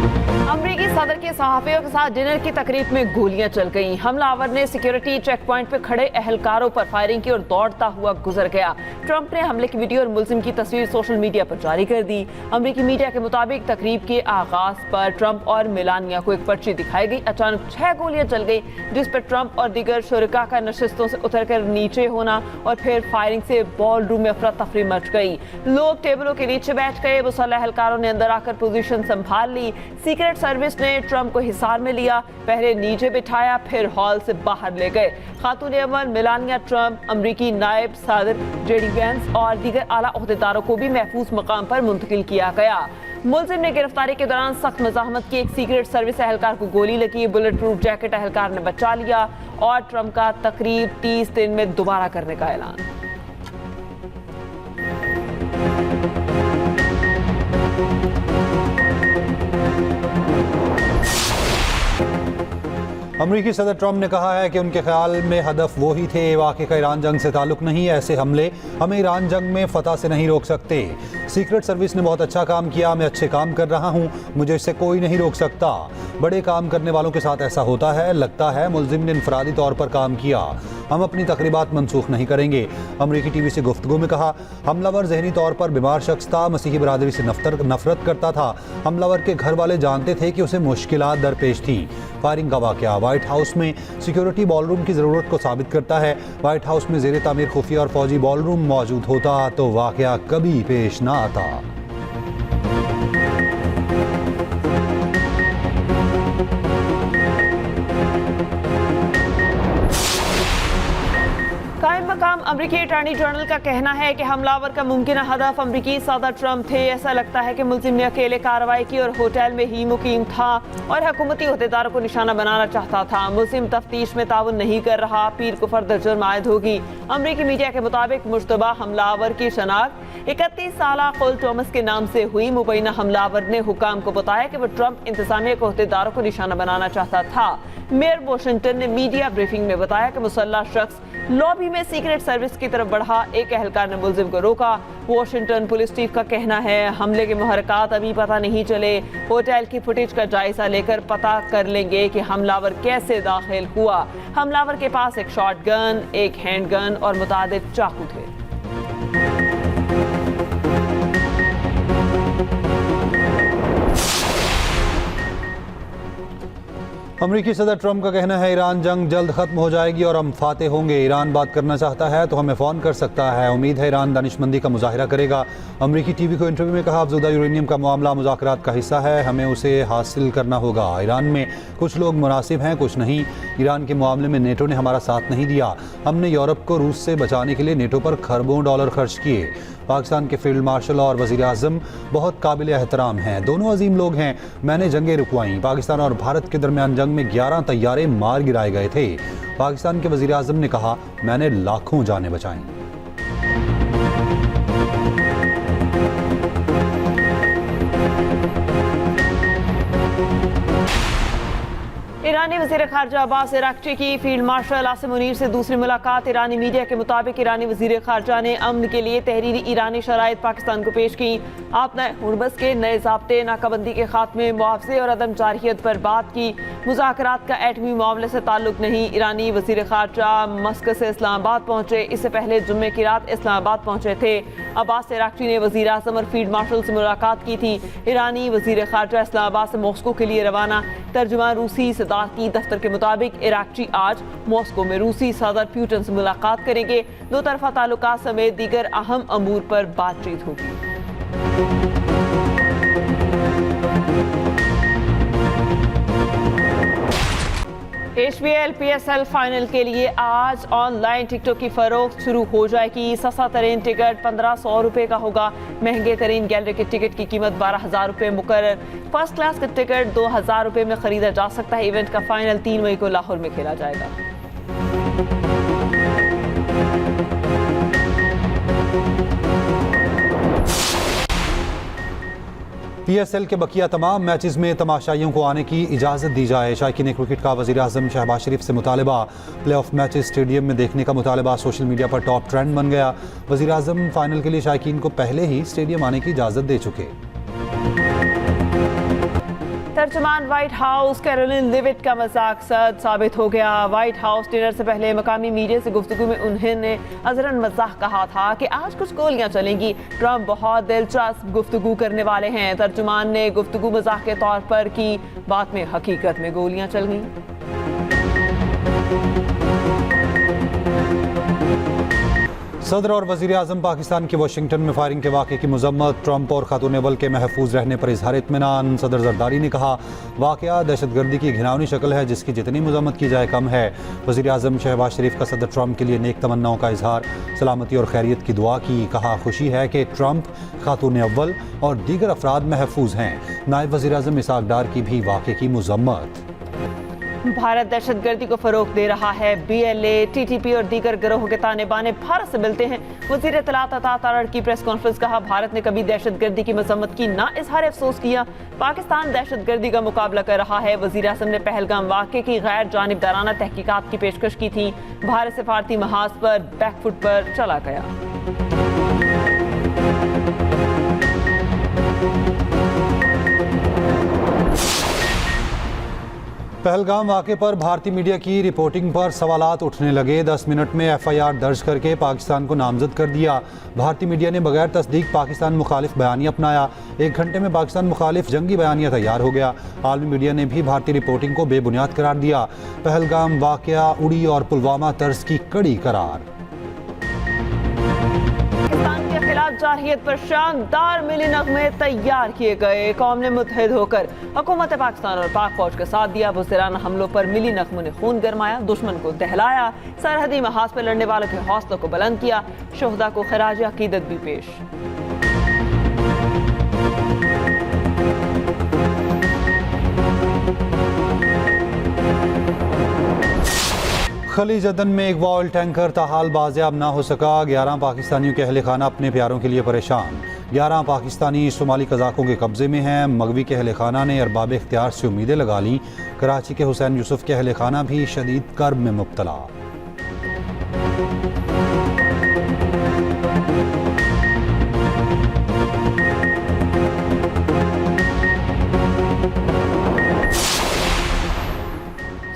अमरीकी सदर के सहाफियों के साथ डिनर की तकरीब में गोलियां चल गईं। हमलावर ने सिक्योरिटी चेक पॉइंट पर खड़े एहलकारों पर फायरिंग की और दौड़ता हुआ गुजर गया। ट्रंप ने हमले की वीडियो और मुल्जिम की तस्वीर सोशल मीडिया पर जारी कर दी। अमरीकी मीडिया के मुताबिक तकरीब के आगाज पर ट्रंप और मेलानिया को एक पर्ची दिखाई गई। अचानक 6 गोलियां चल गई, जिस पर ट्रंप और दीगर शुरका का नशिस्तों से उतरकर नीचे होना और फिर फायरिंग से बॉल रूम में अफरा तफरी मच गई। लोग टेबलों के नीचे बैठ गए। मुसल्लह एहलकारों ने अंदर आकर पोजीशन संभाल ली। सीक्रेट सर्विस ने ट्रंप को हिसार में लिया, पहले नीचे बिठाया, फिर हॉल से बाहर ले गए। खातून अव्वल मेलानिया ट्रंप, अमरीकी नायब सदर जेडी वेंस और दीगर आला ओहदेदारों को भी महफूज मकाम पर मुंतकिल किया गया। मुलजिम ने गिरफ्तारी के दौरान सख्त मज़ाहमत की। एक सीक्रेट सर्विस एहलकार को गोली लगी। बुलेट प्रूफ जैकेट एहलकार ने बचा लिया और ट्रंप का तकरीब 30 दिन में दोबारा करने का ऐलान। अमरीकी सदर ट्रंप ने कहा है कि उनके ख्याल में हदफ वो ही थे। वाकई का ईरान जंग से ताल्लुक नहीं है। ऐसे हमले हमें ईरान जंग में फतह से नहीं रोक सकते। सीक्रेट सर्विस ने बहुत अच्छा काम किया। मैं अच्छे काम कर रहा हूँ, मुझे इससे कोई नहीं रोक सकता। बड़े काम करने वालों के साथ ऐसा होता है। लगता है मुलजिम ने इनफरादी तौर पर काम किया। हम अपनी तकरीबात मनसूख नहीं करेंगे। अमरीकी टीवी से गुफ्तगू में कहा, हमलावर जहनी तौर पर बीमार शख्स था, मसीही बरादरी से नफरत करता था। हमलावर के घर वाले जानते थे कि उसे मुश्किलात दरपेश थी। फायरिंग का वाकया व्हाइट हाउस में सिक्योरिटी बॉलरूम की ज़रूरत को साबित करता है। व्हाइट हाउस में ज़ेरे तामीर खुफिया और फौजी बॉलरूम मौजूद होता तो वाकया कभी पेश ना आता। मकाम अमरीकी अटॉर्नी जनरल का कहना है कि हमलावर का मुमकिन हदफ अमरीकी सदर ट्रंप थे। ऐसा लगता है कि मुलजिम ने अकेले कार्रवाई की और होटल में ही मुकीम था और हुकूमती अहदेदारों को निशाना बनाना चाहता था। मुलजिम तफ्तीश में ताउन नहीं कर रहा, पीर को फर्द जुर्म आयद होगी। अमरीकी मीडिया के मुताबिक मुश्तबा हमलावर की शनाख्त 31 साला कोल टॉमस के नाम से हुई। मुबैना हमलावर ने हुकाम को बताया कि वो ट्रंप इंतजामिया के अहदेदारों को निशाना बनाना चाहता था। मेयर वॉशिंगटन ने मीडिया ब्रीफिंग में बताया कि मुसल्लह शख्स लॉबी में सीक्रेट सर्विस की तरफ बढ़ा। एक एहलकार ने मुलजिम को रोका। वॉशिंगटन पुलिस चीफ का कहना है, हमले के मुहरकात अभी पता नहीं चले। होटल की फुटेज का जायजा लेकर पता कर लेंगे कि हमलावर कैसे दाखिल हुआ। हमलावर के पास एक शॉट गन, एक हैंड गन और मुतादिद चाकू थे। अमरीकी सदर ट्रंप का कहना है, ईरान जंग जल्द खत्म हो जाएगी और हम फाते होंगे। ईरान बात करना चाहता है तो हमें फ़ोन कर सकता है। उम्मीद है ईरान दानिशमंदी का मुजाहिरा करेगा। अमरीकी टीवी को इंटरव्यू में कहा, अफज़ुदा यूरेनियम का मामला मुज़ाकरात का हिस्सा है, हमें उसे हासिल करना होगा। ईरान में कुछ लोग मुनासिब हैं, कुछ नहीं। ईरान के मामले में नेटो ने हमारा साथ नहीं दिया। हमने यूरोप को रूस से बचाने के लिए नेटो पर खरबों डॉलर खर्च किए। पाकिस्तान के फील्ड मार्शल और वज़ीर आज़म बहुत काबिल एहतराम हैं। दोनों अजीम लोग हैं। मैंने जंगें रुकवाईं। पाकिस्तान और भारत के दरमियान जंग में 11 तैयारे मार गिराए गए थे। पाकिस्तान के वज़ीर आज़म ने कहा, मैंने लाखों जानें बचाईं। ईरानी वज़ीर ख़ारजा अब्बास अराग़ची की फील्ड मार्शल आसिम मुनीर से दूसरी मुलाकात। ईरानी मीडिया के मुताबिक ईरानी वज़ीर ख़ारजा ने अमन के लिए तहरीरी ईरानी शराइत पाकिस्तान को पेश की। आपने हुर्बस के नए ज़ाब्ते, नाकाबंदी के खात्मे, मुआवजे और अदम जारहियत पर बात की। मुज़ाकरात का एटमी मामले से ताल्लुक नहीं। ईरानी वज़ीर ख़ारजा मस्कत से इस्लामाबाद पहुँचे। इससे पहले जुम्मे की रात इस्लामाबाद पहुँचे थे। अब्बास अराग़ची ने वज़ीर आज़म और फील्ड मार्शल से मुलाकात की थी। ईरानी वज़ीर ख़ारजा इस्लामाबाद से मॉस्को के लिए रवाना। तर्जुमान रूसी सदारती दफ्तर के मुताबिक अराग़ची आज मॉस्को में रूसी सदर पुतिन से मुलाकात करेंगे। दो तरफा ताल्लुकात समेत दीगर अहम अमूर पर बातचीत होगी। HBL PSL फाइनल के लिए आज ऑनलाइन टिकटों की फरोख्त शुरू हो जाएगी। सस्ता तरीन टिकट 1500 रुपये का होगा। महंगे तरीन गैलरी के टिकट की कीमत 12,000 रुपये मुकर्रर। फर्स्ट क्लास का टिकट 2,000 रुपये में खरीदा जा सकता है। इवेंट का फाइनल 3 मई को लाहौर में खेला जाएगा। PSL के बकिया तमाम मैचेस में तमाशाइयों को आने की इजाज़त दी जाए। शायकीन क्रिकेट का वज़ीर आज़म शहबाज शरीफ से मुतालबा। प्ले ऑफ मैचेस स्टेडियम में देखने का मुतालबा सोशल मीडिया पर टॉप ट्रेंड बन गया। वज़ीर आज़म फाइनल के लिए शायकीन को पहले ही स्टेडियम आने की इजाज़त दे चुके। तर्जुमान व्हाइट हाउस कैरोलिन लिविट का मजाक सद साबित हो गया। व्हाइट हाउस डिनर से पहले मकामी मीडिया से गुफ्तगू में उन्होंने अजरन मजाक कहा था कि आज कुछ गोलियां चलेंगी, ट्रंप बहुत दिलचस्प गुफ्तगू करने वाले हैं। तर्जुमान ने गुफ्तगू मजाक के तौर पर की, बाद में हकीकत में गोलियां चल गईं। सदर और वजीर आजम पाकिस्तान के वाशिंगटन में फायरिंग के वाक़े की मजम्मत। ट्रंप और खातून अव्वल के महफूज रहने पर इजहार इत्मीनान। सदर जरदारी ने कहा, वाक़या दहशतगर्दी की घिनौनी शक्ल है जिसकी जितनी मजम्मत की जाए कम है। वजीर आजम शहबाज शरीफ का सदर ट्रंप के लिए नेक तमन्नाओं का इजहार, सलामती और खैरियत की दुआ की। कहा, खुशी है कि ट्रंप, खातून अव्वल और दीगर अफराद महफूज हैं। नायब वजीर आजम इसाक डार की भी वाक़े की मजम्मत। भारत दहशतगर्दी को फरोग दे रहा है। BLA, TTP और दीगर गिरोह के ताने बाने भारत से मिलते हैं। वजीर इत्तलात अता तारड़ की प्रेस कॉन्फ्रेंस। कहा, भारत ने कभी दहशतगर्दी की मजम्मत की ना इजहार अफसोस किया। पाकिस्तान दहशतगर्दी का मुकाबला कर रहा है। वजीर आज़म ने पहलगाम वाक़े की गैर जानिबदाराना तहकीकात की पेशकश की थी। भारत सिफारती महाज पर बैकफुट पर चला गया। पहलगाम वाक़े पर भारतीय मीडिया की रिपोर्टिंग पर सवालात उठने लगे। 10 मिनट में FIR दर्ज करके पाकिस्तान को नामजद कर दिया। भारतीय मीडिया ने बगैर तस्दीक पाकिस्तान मुखालिफ बयानिया अपनाया। 1 घंटे में पाकिस्तान मुखालिफ जंगी बयानिया तैयार हो गया। आलमी मीडिया ने भी भारतीय रिपोर्टिंग को बेबुनियाद करार दिया। पहलगाम वाक़या उड़ी और पुलवामा तर्ज की कड़ी करार। जारहियत पर शानदार मिली नगमे तैयार किए गए। कौम ने मुत्तहिद होकर हुकूमत पाकिस्तान और पाक फौज का साथ दिया। बुज़दिराना हमलों पर मिली नगमों ने खून गरमाया, दुश्मन को दहलाया, सरहदी महाज पर लड़ने वालों के हौसलों को बुलंद किया। शोहदा को खराज अकीदत भी पेश। खलीज अदन में एक ऑयल टैंकर ताहाल बाजियाब ना हो सका। 11 पाकिस्तानियों के अहले खाना अपने प्यारों के लिए परेशान। 11 पाकिस्तानी सोमाली कज़ाकों के कब्जे में हैं। मगवी के अहले खाना ने अरबाब इख्तियार से उम्मीदें लगा लीं। कराची के हुसैन यूसुफ के अहले खाना भी शदीद कर्ब में मुब्तला।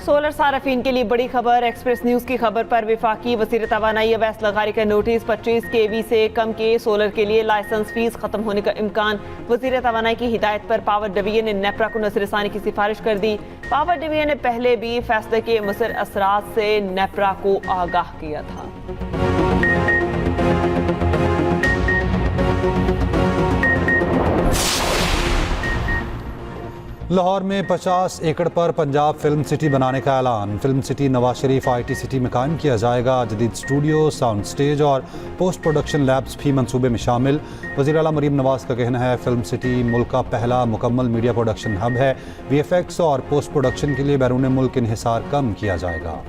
सोलर सार्फिन के लिए बड़ी खबर। एक्सप्रेस न्यूज की खबर पर विफाकी वज़ीर तवानाई अवैस लगारी का नोटिस। 25 kV से कम के सोलर के लिए लाइसेंस फीस खत्म होने का इम्कान। वज़ीर तवानाई की हिदायत पर पावर डिवीजन ने नेपरा को नज़रसानी की सिफारिश कर दी। पावर डिवीजन ने पहले भी फैसले के मुसर असरात से नेपरा को आगाह किया था। लाहौर में 50 एकड़ पर पंजाब फिल्म सिटी बनाने का ऐलान। Film city Nawaz Sharif IT city में कायम किया जाएगा। जदीद स्टूडियो, साउंड स्टेज और पोस्ट प्रोडक्शन लैब्स भी मंसूबे में शामिल। वज़ीर आला मरीम नवाज का कहना है, फिल्म सिटी मुल्क का पहला मुकम्मल मीडिया प्रोडक्शन हब है। VFX और पोस्ट प्रोडक्शन के लिए बैरून मुल्क इन्हिसार कम किया जाएगा।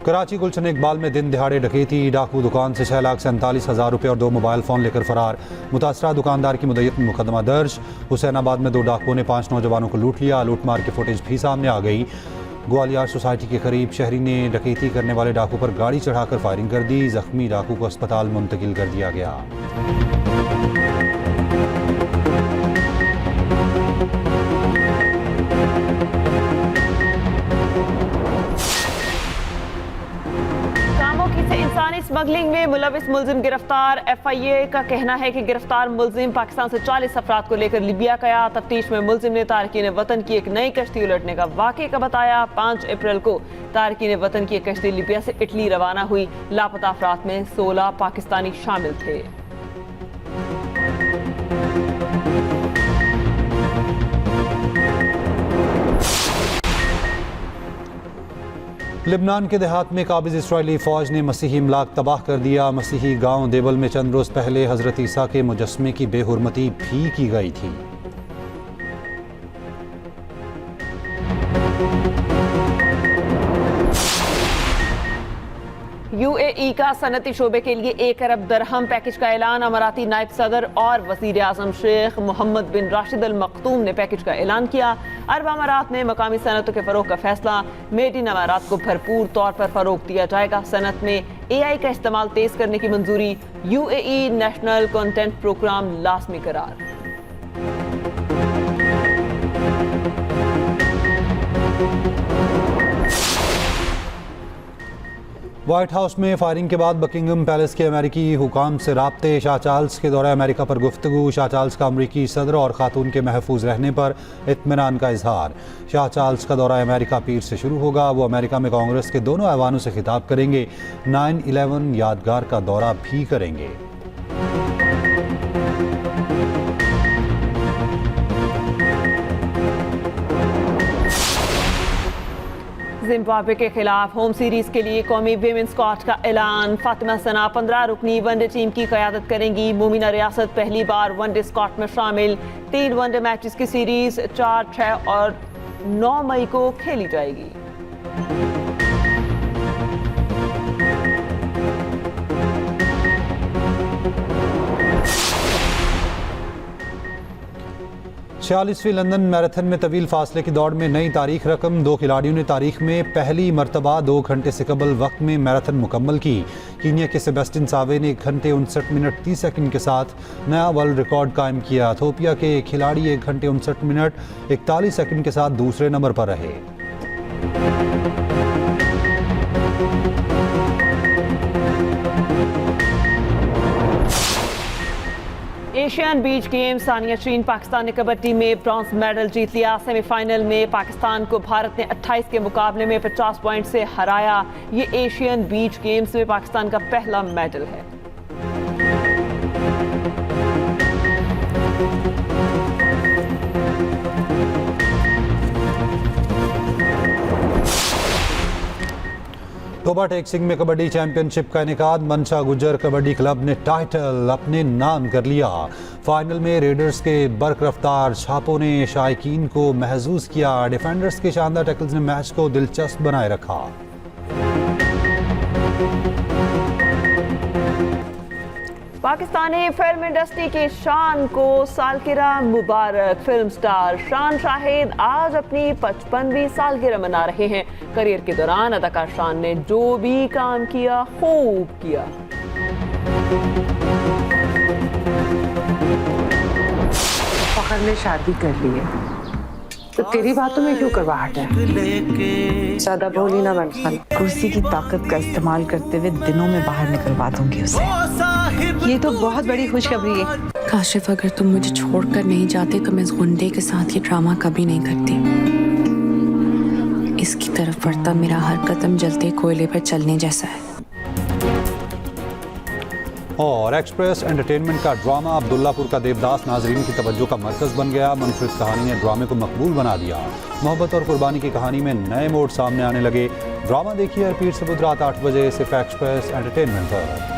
कराची गुलशन इकबाल में दिन दिहाड़े डकैती। डाकू दुकान से 6,47,000 रुपये और 2 मोबाइल फ़ोन लेकर फरार। मुतासरा दुकानदार की मुद्दत में मुकदमा दर्ज। हुसैनाबाद में 2 डाकुओं ने 5 नौजवानों को लूट लिया। लूटमार की फुटेज भी सामने आ गई। ग्वालियर सोसाइटी के करीब शहरी ने डकैती करने वाले डाकू पर गाड़ी चढ़ाकर फायरिंग कर दी। जख्मी डाकू को अस्पताल मुंतकिल कर दिया गया। इंसानी स्मगलिंग में मुलविस मुलजिम गिरफ्तार। FIA का कहना है कि गिरफ्तार मुलजिम पाकिस्तान से 40 अफराद को लेकर लिबिया गया। तफ्तीश में मुलजिम ने तारकीन वतन की एक नई कश्ती उलटने का वाक़े का बताया। 5 अप्रैल को तारकीन वतन की एक कश्ती लिबिया से इटली रवाना हुई। लापता अफराद में 16 पाकिस्तानी शामिल थे। लिबनान के देहात में काबिज इसराइली फ़ौज ने मसीही इमलाक तबाह कर दिया। मसीही गांव देबल में चंद रोज़ पहले हज़रत ईसा के मुजस्समे की बेहुरमती भी की गई थी। यूएई का सनती शोबे के लिए 1 अरब दरहम पैकेज का ऐलान। अमाराती नायब सदर और वजीर आजम शेख मोहम्मद बिन राशिद अल मखतूम ने पैकेज का ऐलान किया। अरब अमारात में मकामी सनतों के फरोग का फैसला। मेड इन अमारात को भरपूर तौर पर फरोग दिया जाएगा। सनत में AI का इस्तेमाल तेज करने की मंजूरी। यूएई नेशनल कंटेंट प्रोग्राम लाजमी करार। व्हाइट हाउस में फायरिंग के बाद बकिंगम पैलेस के अमेरिकी हुकाम से राब्ते। शाह चार्ल्स के दौरे अमेरिका पर गुफ्तगू। शाह चार्ल्स का अमरीकी सदर और खातून के महफूज रहने पर इत्मीनान का इजहार। शाह चार्ल्स का दौरा अमेरिका पीर से शुरू होगा। वो अमेरिका में कांग्रेस के दोनों ऐवानों से खिताब करेंगे। 9/11 यादगार का दौरा भी करेंगे। जिम्बाब्वे के खिलाफ होम सीरीज के लिए कौमी विमेन स्क्वाड का ऐलान। फातिमा सना 15 रुकनी वनडे टीम की क़यादत करेंगी। मोमिना रियासत पहली बार वनडे स्क्वाड में शामिल। 3 वनडे मैचेस की सीरीज 4, 6 और 9 मई को खेली जाएगी। छियालीसवीं लंदन मैराथन में तवील फासले की दौड़ में नई तारीख रकम। 2 खिलाड़ियों ने तारीख में पहली मरतबा 2 घंटे से कबल वक्त में मैराथन मुकम्मल की। कीनिया के सेबेस्टियन सावे ने 1 घंटे 59 मिनट 30 सेकंड के साथ नया वर्ल्ड रिकॉर्ड कायम किया। इथियोपिया के खिलाड़ी 1 घंटे 59 मिनट 41 सेकंड के साथ दूसरे नंबर पर रहे। एशियन बीच गेम्स सानिया चीन पाकिस्तान ने कबड्डी में ब्रॉन्ज मेडल जीत लिया। सेमीफाइनल में पाकिस्तान को भारत ने 28 के मुकाबले में 50 पॉइंट से हराया। ये एशियन बीच गेम्स में पाकिस्तान का पहला मेडल है। तोबा टेक सिंह में कबड्डी चैंपियनशिप का इनेकाद। मनशा गुज्जर कबड्डी क्लब ने टाइटल अपने नाम कर लिया। फाइनल में रेडर्स के बर्क रफ्तार छापों ने शायकीन को महसूस किया। डिफेंडर्स के शानदार टैकल्स ने मैच को दिलचस्प बनाए रखा। पाकिस्तानी फिल्म इंडस्ट्री की शान को सालगिरह मुबारक। फिल्म स्टार शान शाहिद आज अपनी 55वीं सालगिरह मना रहे हैं। करियर के दौरान अदाकार शान ने जो भी काम किया खूब किया। फखर ने शादी कर ली है तो तेरी बातों में क्यों करवाहट है? ज्यादा बोली ना बन खान। कुर्सी की ताकत का इस्तेमाल करते हुए दिनों में बाहर निकलवा दूंगी उसे। ये तो बहुत बड़ी खुशखबरी है। काशिफ, अगर तुम मुझे छोड़कर नहीं जाते तो मैं इस गुंडे के साथ ये ड्रामा कभी नहीं करती। इसकी तरफ बढ़ता मेरा हर कदम जलते कोयले पर चलने जैसा है। और एक्सप्रेस एंटरटेनमेंट का ड्रामा अब्दुल्लापुर का देवदास नाजरीन की तवज्जो का मरकज बन गया। मुनफरिद कहानी ने ड्रामे को मकबूल बना दिया। मोहब्बत और कुर्बानी की कहानी में नए मोड़ सामने आने लगे। ड्रामा देखिए हर पीर से बुध रात 8 बजे सिर्फ एक्सप्रेस एंटरटेनमेंट पर।